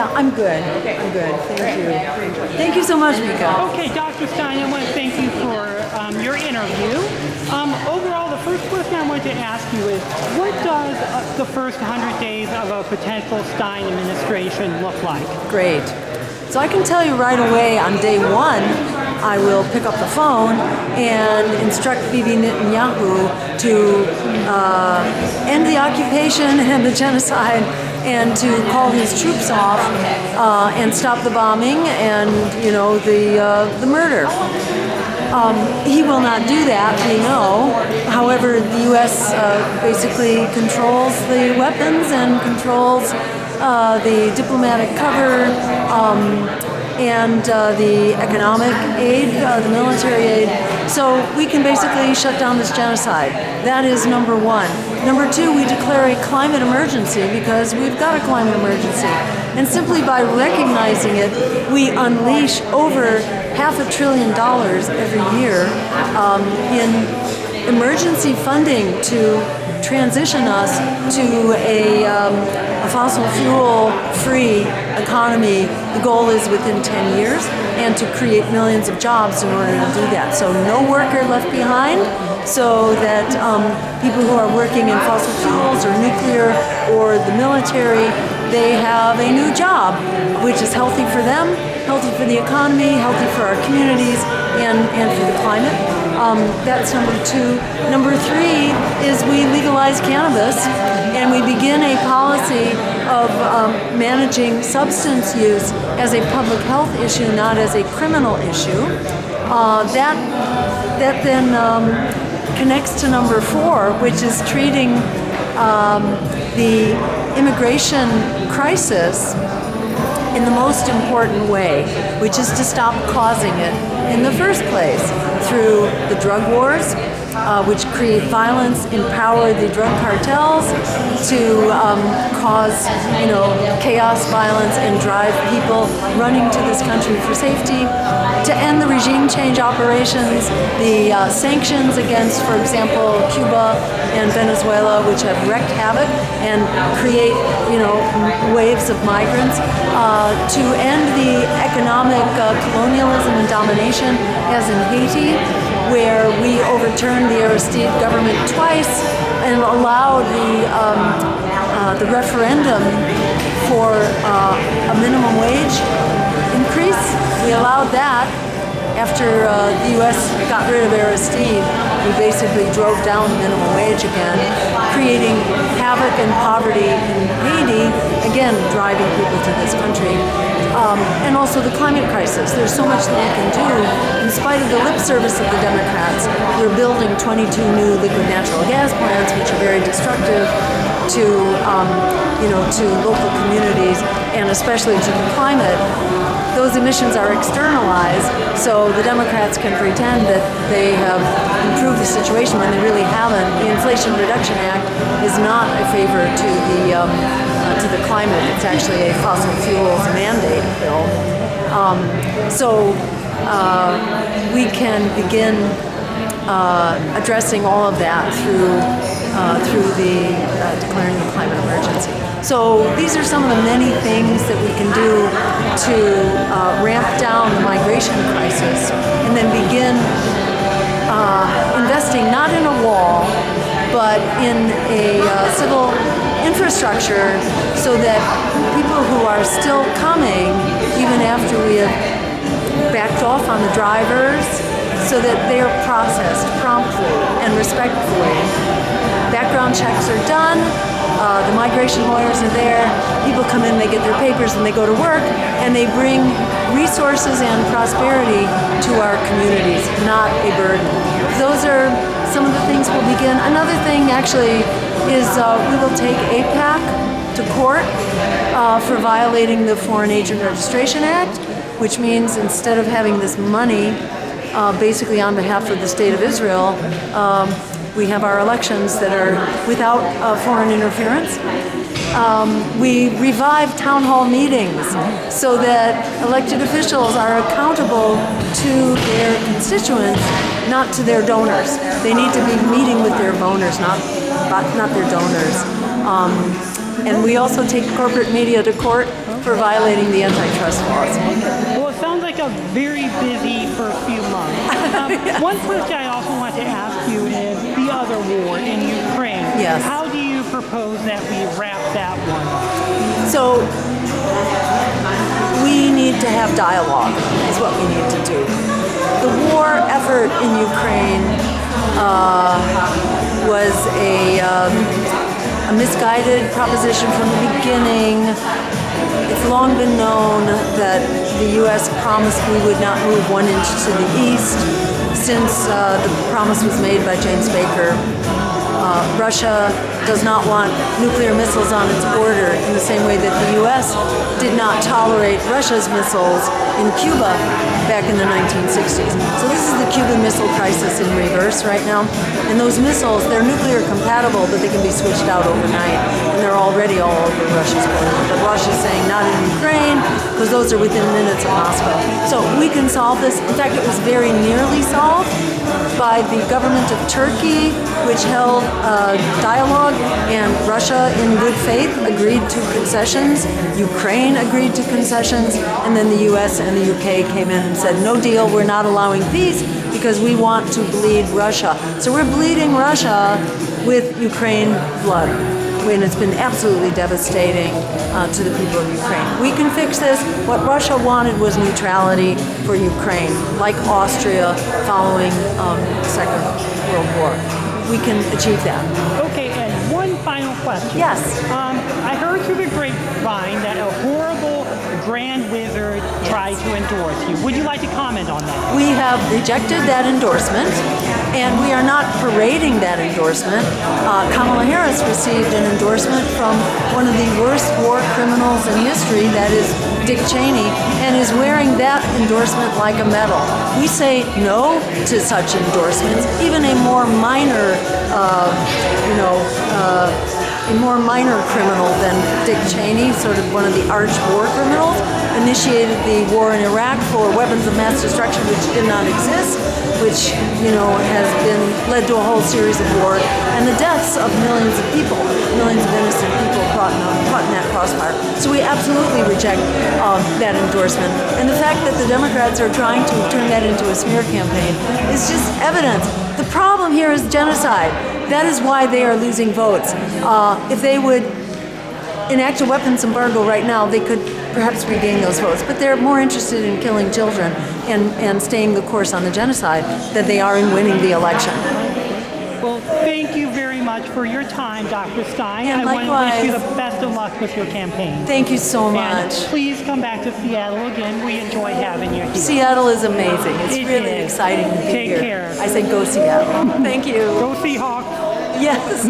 Yeah, I'm good. Okay. I'm good. Thank you. Thank you so much, Mika. Okay, Dr. Stein, I want to thank you for your interview. Overall, the first question I want to ask you is, what does the first 100 days of a potential Stein administration look like? Great. So I can tell you right away on day one, I will pick up the phone and instruct Bibi Netanyahu to end the occupation and the genocide and to call his troops off and stop the bombing and, the murder. He will not do that, we know. However, the U.S. basically controls the weapons and controls the diplomatic cover and the economic aid, the military aid. So we can basically shut down this genocide. That is number one. Number two, we declare a climate emergency because we've got a climate emergency. And simply by recognizing it, we unleash over $500 billion every year in emergency funding to transition us to a fossil fuel-free economy. The goal is within 10 years, and to create millions of jobs in order to do that. So no worker left behind, so that people who are working in fossil fuels or nuclear or the military, they have a new job, which is healthy for them, healthy for the economy, healthy for our communities, and for the climate. That's number two. Number three is we legalize cannabis and we begin a policy of managing substance use as a public health issue, not as a criminal issue. That then connects to number four, which is treating the immigration crisis in the most important way, which is to stop causing it in the first place through the drug wars, which create violence, empower the drug cartels to cause, chaos, violence, and drive people running to this country for safety, to end the regime change operations, the sanctions against, for example, Cuba and Venezuela, which have wreaked havoc and create, waves of migrants, to end the economic colonialism and domination, as in Haiti, where we overturned the Aristide government twice and allowed the referendum for a minimum wage increase. We allowed that. After the U.S. got rid of Aristide, we basically drove down the minimum wage again, creating havoc and poverty in Haiti, again driving people to this country. And also the climate crisis. There's so much that we can do. In spite of the lip service of the Democrats, we're building 22 new liquid natural gas plants, which are very destructive to, to local communities and especially to the climate. Those emissions are externalized, so the Democrats can pretend that they have improved the situation when they really haven't. The Inflation Reduction Act is not a favor to the climate. It's actually a fossil fuels mandate bill. So we can begin addressing all of that through the declaring the climate emergency. So these are some of the many things that we can do to ramp down the migration crisis and then begin investing not in a wall, but in a civil infrastructure so that people who are still coming, even after we have backed off on the drivers, so that they are processed promptly and respectfully. Background checks are done. The migration lawyers are there. People come in, they get their papers, and they go to work, and they bring resources and prosperity to our communities, not a burden. Those are some of the things we'll begin. Another thing, actually, is we will take AIPAC to court for violating the Foreign Agent Registration Act, which means instead of having this money basically on behalf of the State of Israel, we have our elections that are without foreign interference. We revive town hall meetings so that elected officials are accountable to their constituents, not to their donors. They need to be meeting with their donors, not their donors. And we also take corporate media to court for violating the antitrust laws. Well, it sounds like a very busy first few months. One question I also want to ask you is the other war in Ukraine. Yes. How do you propose that we wrap that one up? So we need to have dialogue is what we need to do. The war effort in Ukraine was a misguided proposition from the beginning. It's long been known that the U.S. promised we would not move 1 inch to the east since the promise was made by James Baker. Russia does not want nuclear missiles on its border in the same way that the U.S. did not tolerate Russia's missiles in Cuba back in the 1960s. So this is the Cuban Missile Crisis in reverse right now. And those missiles, they're nuclear compatible, but they can be switched out overnight. And they're already all over Russia's border. But Russia's saying not in Ukraine, because those are within minutes of Moscow. So we can solve this. In fact, it was very nearly solved by the government of Turkey, which held dialogue, and Russia, in good faith, agreed to concessions. Ukraine agreed to concessions, and then the U.S. and the UK came in and said, no deal, we're not allowing peace because we want to bleed Russia. So we're bleeding Russia with Ukraine blood. And it's been absolutely devastating to the people of Ukraine. We can fix this. What Russia wanted was neutrality for Ukraine, like Austria following Second World War. We can achieve that. Okay, and one final question. Yes. I heard through the grapevine that a horrible grand wizard tried to endorse you. Would you like to comment on that? We have rejected that endorsement, and we are not parading that endorsement. Kamala Harris received an endorsement from one of the worst war criminals in history, that is Dick Cheney, and is wearing that endorsement like a medal. We say no to such endorsements. Even a more minor, a more minor criminal than Dick Cheney, sort of one of the arch war criminals, initiated the war in Iraq for weapons of mass destruction which did not exist, which, has been led to a whole series of wars and the deaths of millions of people, millions of innocent people caught in that crossfire. So we absolutely reject that endorsement. And the fact that the Democrats are trying to turn that into a smear campaign is just evidence. The problem here is genocide. That is why they are losing votes. If they would enact a weapons embargo right now, they could perhaps regain those votes. But they're more interested in killing children and staying the course on the genocide than they are in winning the election. Well, thank you very much for your time, Dr. Stein. And I want to wish you likewise. the best of luck with your campaign. Thank you so And much. please come back to Seattle again. We enjoy having you here. Seattle is amazing. It's It really is. exciting to be Take here. care. I say go Seattle. Thank you. Go Seahawks. Yes.